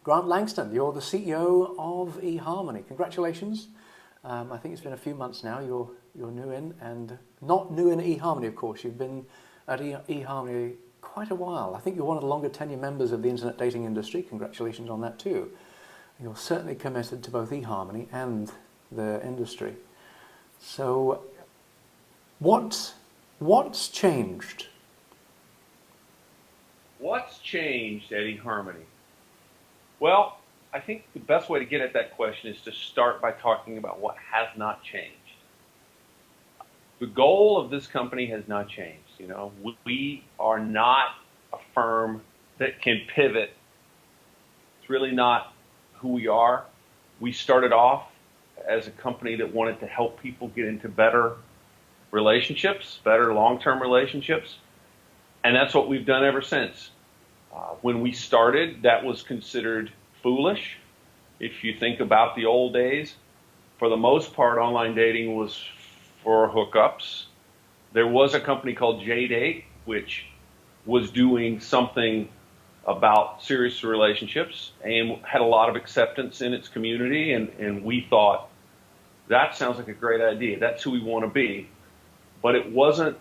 Grant Langston, you're the CEO of eHarmony. Congratulations. I think it's been a few months now. You're new in, and not new in eHarmony, of course. You've been at eHarmony quite a while. I think you're one of the longer tenure members of the internet dating industry. Congratulations on that too. You're certainly committed to both eHarmony and the industry. So, what's changed? What's changed at eHarmony? Well, I think the best way to get at that question is to start by talking about what has not changed. The goal of this company has not changed. You know, we are not a firm that can pivot. It's really not who we are. We started off as a company that wanted to help people get into better relationships, better long-term relationships, and that's what we've done ever since. When we started, that was considered foolish. If you think about the old days, for the most part, online dating was for hookups. There was a company called JDate, which was doing something about serious relationships and had a lot of acceptance in its community, and we thought, that sounds like a great idea. That's who we want to be. But it wasn't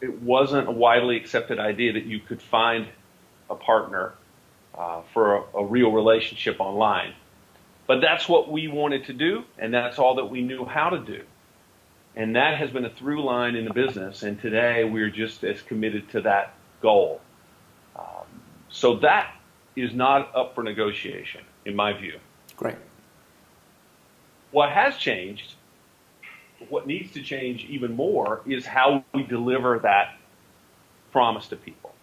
a widely accepted idea that you could find a partner for a real relationship online. But that's what we wanted to do, and that's all that we knew how to do. And that has been a through line in the business, and today we're just as committed to that goal. So that is not up for negotiation, in my view. Great. What has changed, what needs to change even more, is how we deliver that promise to people.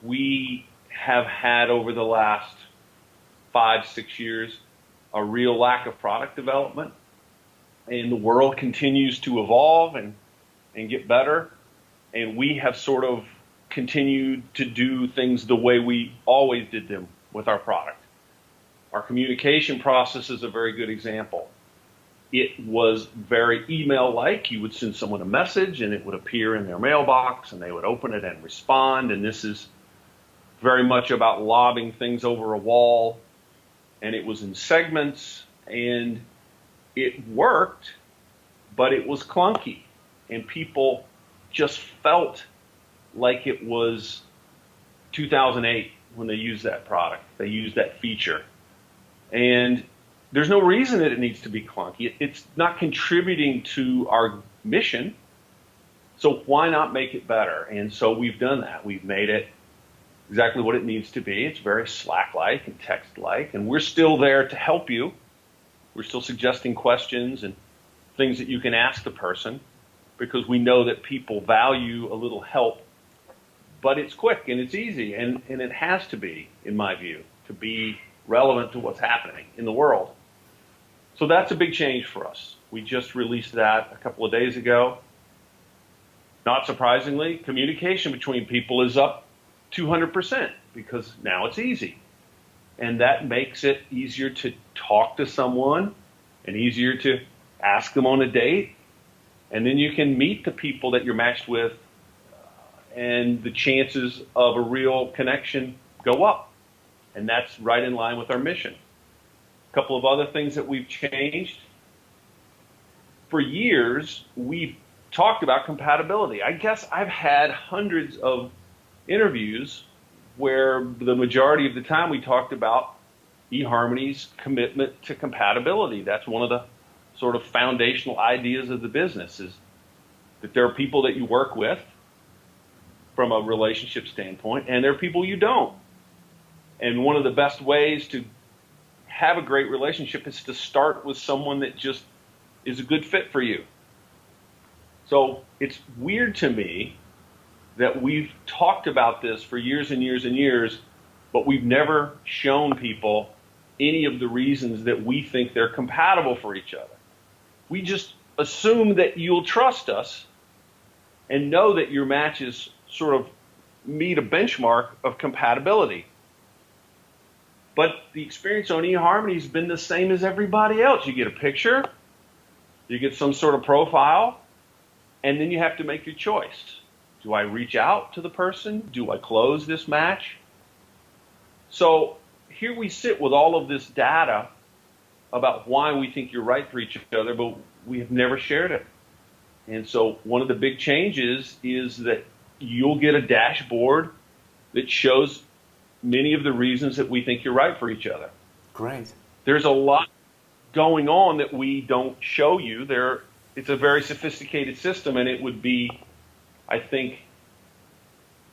We have had, over the last 5-6 years, a real lack of product development, and the world continues to evolve and get better, and we have sort of continued to do things the way we always did them with our product. Our communication process is a very good example. It was very email-like. You would send someone a message, and it would appear in their mailbox, and they would open it and respond, and this is very much about lobbing things over a wall, and it was in segments, and it worked, but it was clunky, and people just felt like it was 2008 when they used that product. They used that feature. And there's no reason that it needs to be clunky. It's not contributing to our mission, so why not make it better? And so we've done that. We've made it exactly what it needs to be. It's very Slack-like and text-like, and we're still there to help you. We're still suggesting questions and things that you can ask the person, because we know that people value a little help. But it's quick and it's easy, and it has to be, in my view, to be relevant to what's happening in the world. So that's a big change for us. We just released that a couple of days ago. Not surprisingly, communication between people is up 200% because now it's easy. And that makes it easier to talk to someone and easier to ask them on a date. And then you can meet the people that you're matched with, and the chances of a real connection go up. And that's right in line with our mission. A couple of other things that we've changed. For years, we've talked about compatibility. I guess I've had hundreds of interviews where the majority of the time we talked about eHarmony's commitment to compatibility. That's one of the sort of foundational ideas of the business, is that there are people that you work with from a relationship standpoint, and there are people you don't. And one of the best ways to have a great relationship is to start with someone that just is a good fit for you. So it's weird to me that we've talked about this for years and years and years, but we've never shown people any of the reasons that we think they're compatible for each other. We just assume that you'll trust us and know that your matches sort of meet a benchmark of compatibility. But the experience on eHarmony has been the same as everybody else. You get a picture, you get some sort of profile, and then you have to make your choice. Do I reach out to the person? Do I close this match? So here we sit with all of this data about why we think you're right for each other, but we have never shared it. And so one of the big changes is that you'll get a dashboard that shows many of the reasons that we think you're right for each other. Great. There's a lot going on that we don't show you. It's a very sophisticated system, and it would be, I think,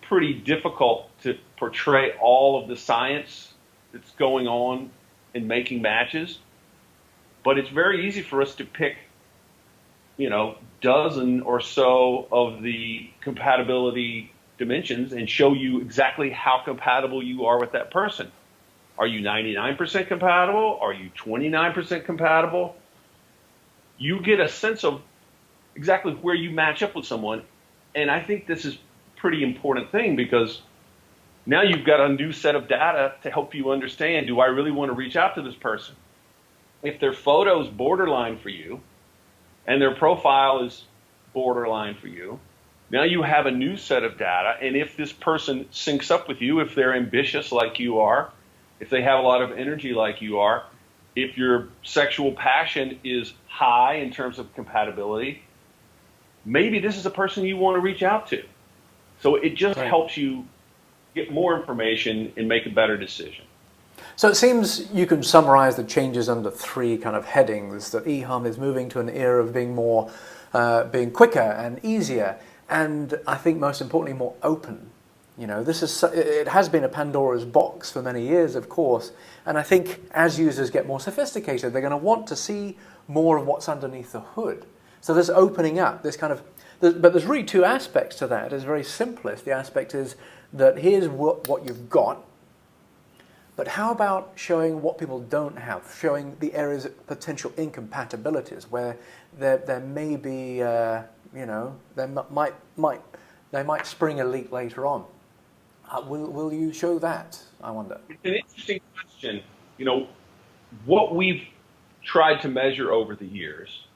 pretty difficult to portray all of the science that's going on in making matches. But it's very easy for us to pick, dozen or so of the compatibility dimensions and show you exactly how compatible you are with that person. Are you 99% compatible? Are you 29% compatible? You get a sense of exactly where you match up with someone. And I think this is a pretty important thing, because now you've got a new set of data to help you understand, do I really want to reach out to this person? If their photo's borderline for you and their profile is borderline for you, now you have a new set of data. And if this person syncs up with you, if they're ambitious like you are, if they have a lot of energy like you are, if your sexual passion is high in terms of compatibility, maybe this is a person you want to reach out to. So it just helps you get more information and make a better decision. So it seems you can summarize the changes under three kind of headings, that eHarmony is moving to an era of being more, being quicker and easier, and I think most importantly more open. It has been a Pandora's box for many years, of course, and I think as users get more sophisticated, they're going to want to see more of what's underneath the hood. So there's opening up, but there's really two aspects to that. It's very simplest. The aspect is that here's what you've got, but how about showing what people don't have, showing the areas of potential incompatibilities where there may be, they might spring a leak later on. Will you show that, I wonder? It's an interesting question. What we've tried to measure over the years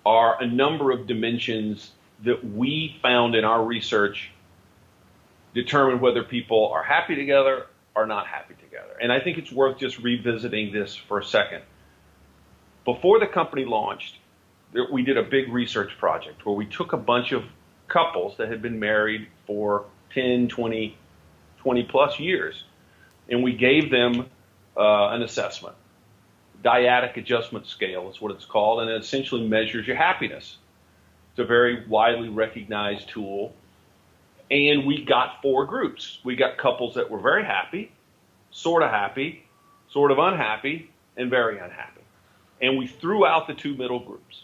are a number of dimensions that we found in our research determine whether people are happy together or not happy together. And I think it's worth just revisiting this for a second. Before the company launched, we did a big research project where we took a bunch of couples that had been married for 10, 20 plus years, and we gave them an assessment. Dyadic adjustment scale is what it's called, and it essentially measures your happiness. It's a very widely recognized tool. And we got four groups. We got couples that were very happy, sort of unhappy, and very unhappy. And we threw out the two middle groups.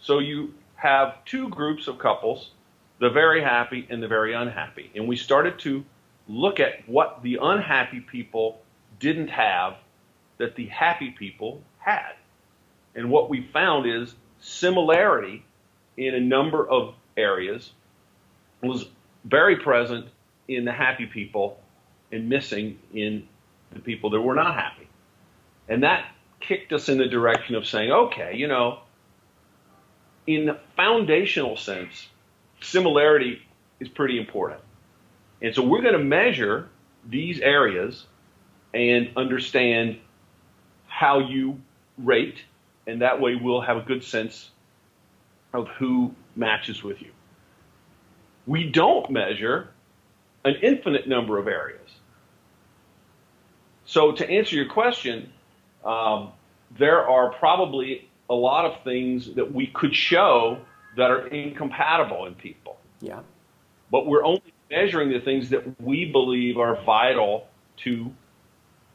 So you have two groups of couples, the very happy and the very unhappy. And we started to look at what the unhappy people didn't have that the happy people had. And what we found is similarity in a number of areas was very present in the happy people and missing in the people that were not happy. And that kicked us in the direction of saying, okay, in the foundational sense, similarity is pretty important. And so we're going to measure these areas and understand how you rate, and that way we'll have a good sense of who matches with you. We don't measure an infinite number of areas. So to answer your question, there are probably a lot of things that we could show that are incompatible in people. Yeah. But we're only measuring the things that we believe are vital to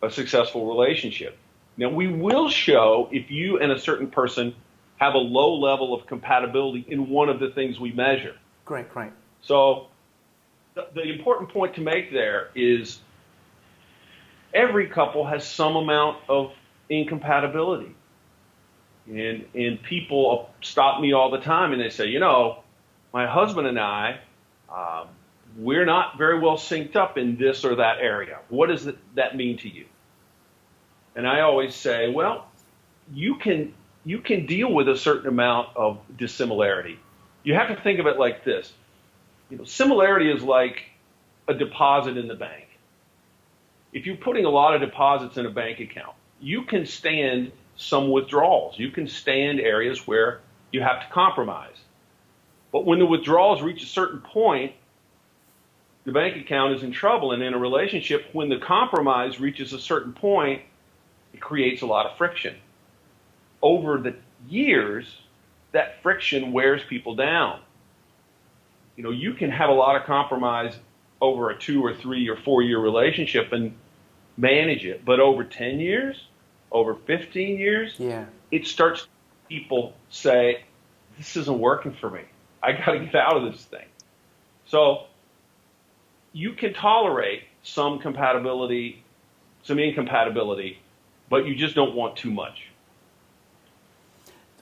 a successful relationship. Now, we will show if you and a certain person have a low level of compatibility in one of the things we measure. Great. So the important point to make there is every couple has some amount of incompatibility. And people stop me all the time and they say, my husband and I, we're not very well synced up in this or that area. What does that mean to you? And I always say, well, you can deal with a certain amount of dissimilarity. You have to think of it like this. Similarity is like a deposit in the bank. if you're putting a lot of deposits in a bank account, you can stand some withdrawals. You can stand areas where you have to compromise. But when the withdrawals reach a certain point, the bank account is in trouble. And in a relationship, when the compromise reaches a certain point, it creates a lot of friction. Over the years, that friction wears people down. You know, you can have a lot of compromise over a 2 or 3 or 4 year relationship and manage it. But over 10 years, over 15 years, it starts, people say, this isn't working for me. I got to get out of this thing. So you can tolerate some compatibility, some incompatibility, but you just don't want too much.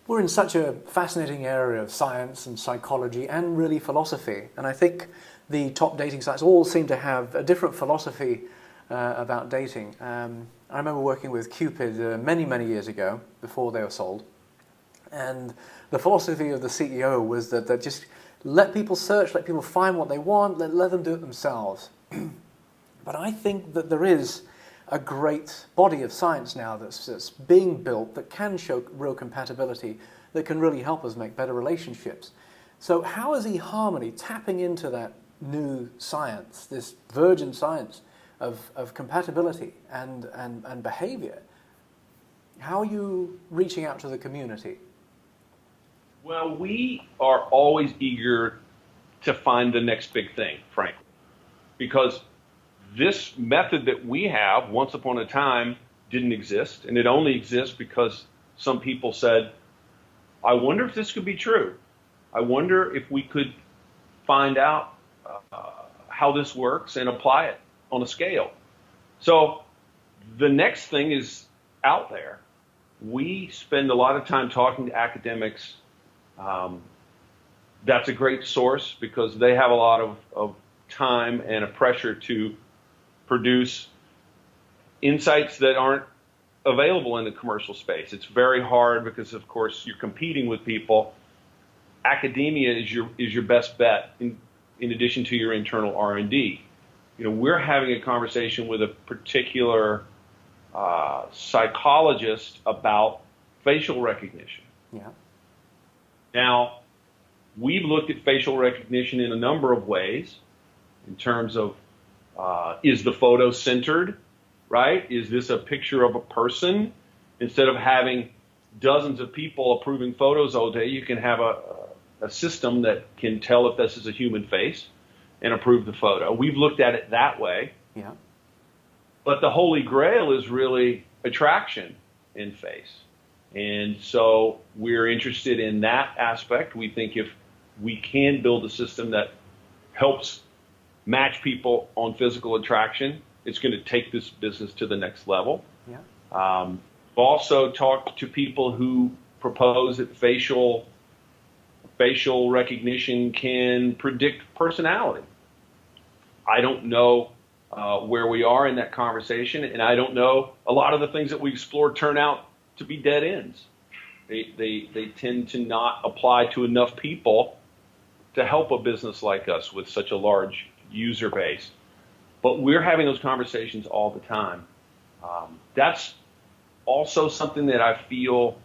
We're in such a fascinating area of science and psychology and really philosophy. And I think the top dating sites all seem to have a different philosophy about dating. I remember working with Cupid many, many years ago, before they were sold. And the philosophy of the CEO was that just let people search, let people find what they want, let them do it themselves. But I think that there is a great body of science now that's being built that can show real compatibility, that can really help us make better relationships. So how is eHarmony tapping into that new science, this virgin science of compatibility and behavior? How are you reaching out to the community? Well, we are always eager to find the next big thing, frankly, because this method that we have, once upon a time, didn't exist, and it only exists because some people said, I wonder if this could be true. I wonder if we could find out how this works and apply it on a scale. So the next thing is out there. We spend a lot of time talking to academics. That's a great source because they have a lot of time and a pressure to produce insights that aren't available in the commercial space. It's very hard because, of course, you're competing with people. Academia is your best bet in addition to your internal R&D. You know, we're having a conversation with a particular psychologist about facial recognition. Yeah. Now, we've looked at facial recognition in a number of ways in terms of is the photo centered, right? Is this a picture of a person? Instead of having dozens of people approving photos all day, you can have a system that can tell if this is a human face and approve the photo. We've looked at it that way. Yeah. But the holy grail is really attraction in face. And so we're interested in that aspect. We think if we can build a system that helps match people on physical attraction, it's going to take this business to the next level. Yeah. Also talked to people who propose that facial recognition can predict personality. I don't know where we are in that conversation, and I don't know, a lot of the things that we explore turn out to be dead ends. They tend to not apply to enough people to help a business like us with such a large user base. But we're having those conversations all the time. That's also something that I feel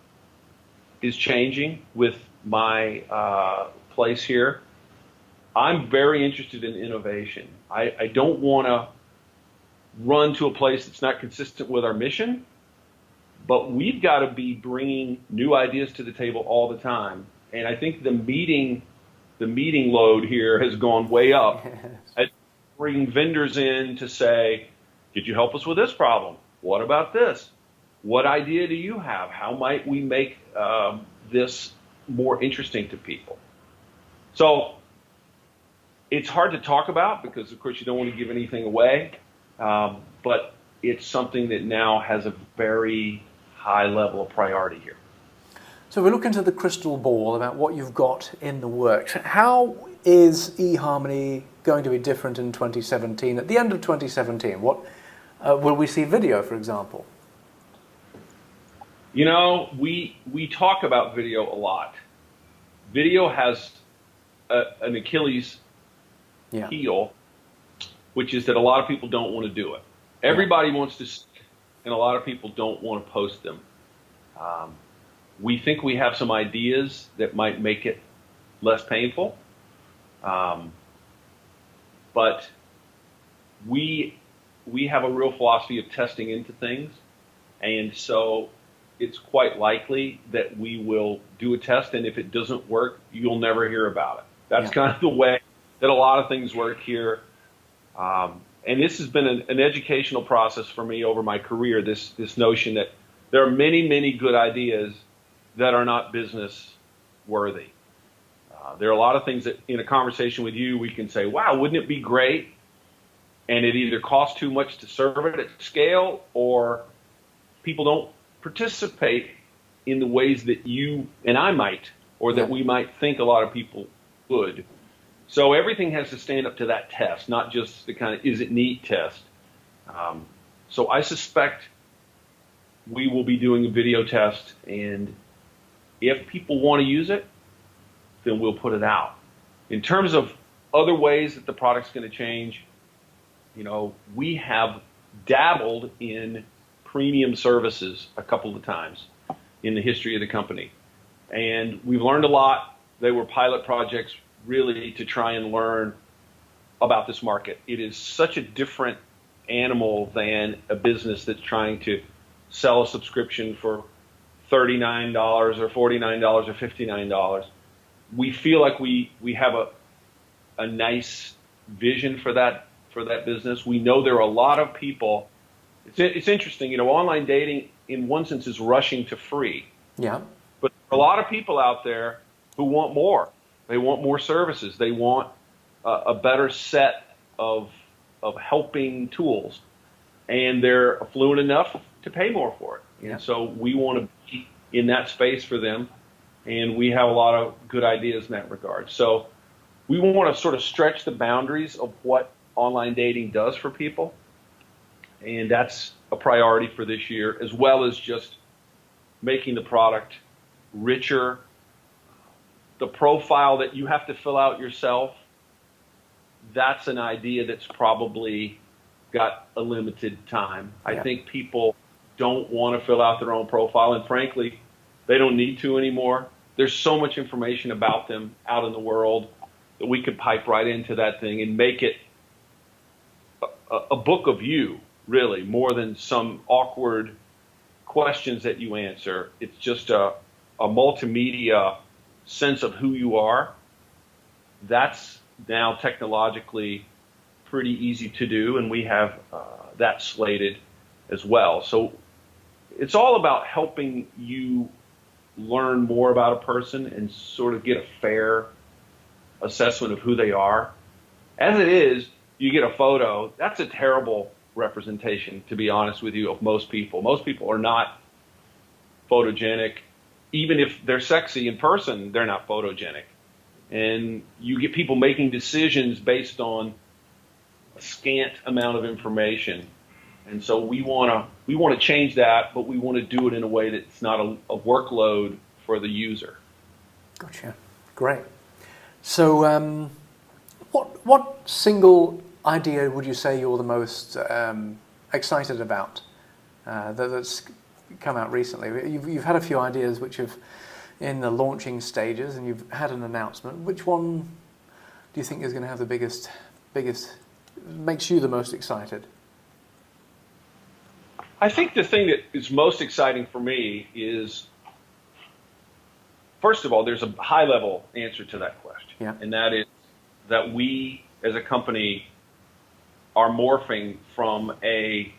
is changing with my place here. I'm very interested in innovation. I don't want to run to a place that's not consistent with our mission, but we've got to be bringing new ideas to the table all the time. And I think the meeting load here has gone way up. At bringing vendors in to say, could you help us with this problem? What about this? What idea do you have? How might we make this more interesting to people? So it's hard to talk about because, of course, you don't want to give anything away. But it's something that now has a very high level of priority here. So we look into the crystal ball about what you've got in the works. How is eHarmony going to be different in 2017? At the end of 2017, what will we see video, for example? You know, we talk about video a lot. Video has an Achilles heel, which is that a lot of people don't want to do it. Everybody wants to, and a lot of people don't want to post them. We think we have some ideas that might make it less painful, but we have a real philosophy of testing into things, and so it's quite likely that we will do a test, and if it doesn't work, you'll never hear about it. That's kind of the way that a lot of things work here. And this has been an educational process for me over my career, this notion that there are many, many good ideas that are not business worthy. There are a lot of things that in a conversation with you, we can say, wow, wouldn't it be great? And it either costs too much to serve it at scale, or people don't participate in the ways that you and I might, or that we might think a lot of people would. So everything has to stand up to that test, not just the kind of is it neat test. So I suspect we will be doing a video test, and if people want to use it, then we'll put it out. In terms of other ways that the product's going to change, we have dabbled in premium services a couple of times in the history of the company. And we've learned a lot. They were pilot projects really to try and learn about this market. It is such a different animal than a business that's trying to sell a subscription for $39 or $49 or $59. We feel like we have a nice vision for that business. We know there are a lot of people. It's interesting, online dating in one sense is rushing to free. Yeah. But there are a lot of people out there who want more. They want more services. They want a better set of helping tools, and they're affluent enough to pay more for it. Yeah. And so we want to be in that space for them, and we have a lot of good ideas in that regard. So we want to sort of stretch the boundaries of what online dating does for people, and that's a priority for this year, as well as just making the product richer. The profile that you have to fill out yourself, that's an idea that's probably got a limited time. I think people don't want to fill out their own profile, and frankly, they don't need to anymore. There's so much information about them out in the world that we could pipe right into that thing and make it a book of you, really, more than some awkward questions that you answer. It's just a multimedia sense of who you are. That's now technologically pretty easy to do, and we have that slated as well. So it's all about helping you learn more about a person and sort of get a fair assessment of who they are. As it is, you get a photo, that's a terrible representation, to be honest with you, of most people. Most people are not photogenic. Even if they're sexy in person, they're not photogenic. And you get people making decisions based on a scant amount of information. And so we want to change that, but we want to do it in a way that's not a workload for the user. Gotcha. Great. So what single idea would you say you're the most excited about that's come out recently? You've had a few ideas which have in the launching stages, and you've had an announcement. Which one do you think is going to have the biggest makes you the most excited? I think the thing that is most exciting for me is, first of all, there's a high-level answer to that question, and that is that we, as a company, are morphing from a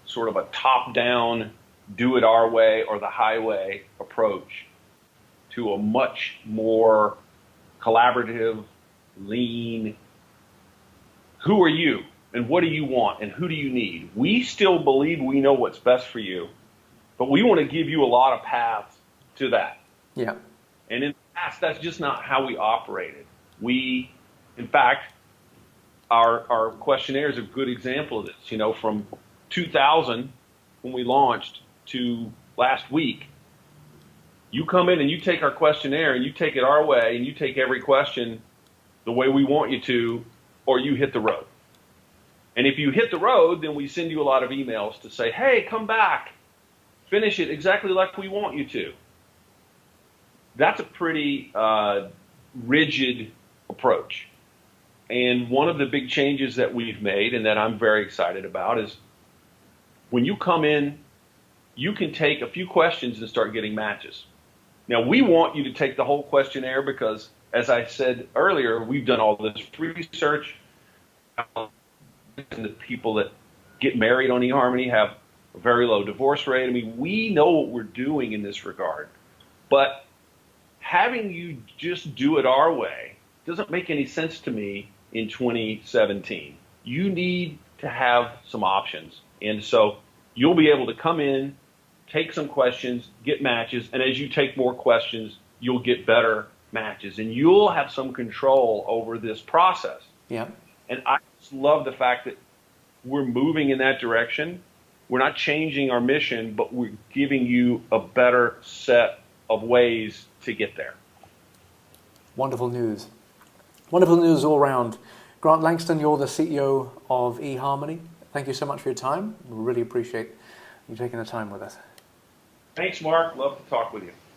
sort of a top-down, do-it-our-way or the highway approach to a much more collaborative, lean, who are you? And what do you want? And who do you need? We still believe we know what's best for you, but we want to give you a lot of paths to that. Yeah. And in the past, that's just not how we operated. We, in fact, our questionnaire is a good example of this. From 2000, when we launched, to last week, you come in and you take our questionnaire and you take it our way and you take every question the way we want you to, or you hit the road. And if you hit the road, then we send you a lot of emails to say, hey, come back, finish it exactly like we want you to. That's a pretty rigid approach. And one of the big changes that we've made and that I'm very excited about is when you come in, you can take a few questions and start getting matches. Now, we want you to take the whole questionnaire because, as I said earlier, we've done all this research. And the people that get married on eHarmony have a very low divorce rate. I mean, we know what we're doing in this regard. But having you just do it our way doesn't make any sense to me in 2017. You need to have some options. And so you'll be able to come in, take some questions, get matches, and as you take more questions, you'll get better matches. And you'll have some control over this process. Yeah. And I just love the fact that we're moving in that direction. We're not changing our mission, but we're giving you a better set of ways to get there. Wonderful news. Wonderful news all around. Grant Langston, you're the CEO of eHarmony. Thank you so much for your time. We really appreciate you taking the time with us. Thanks, Mark. Love to talk with you.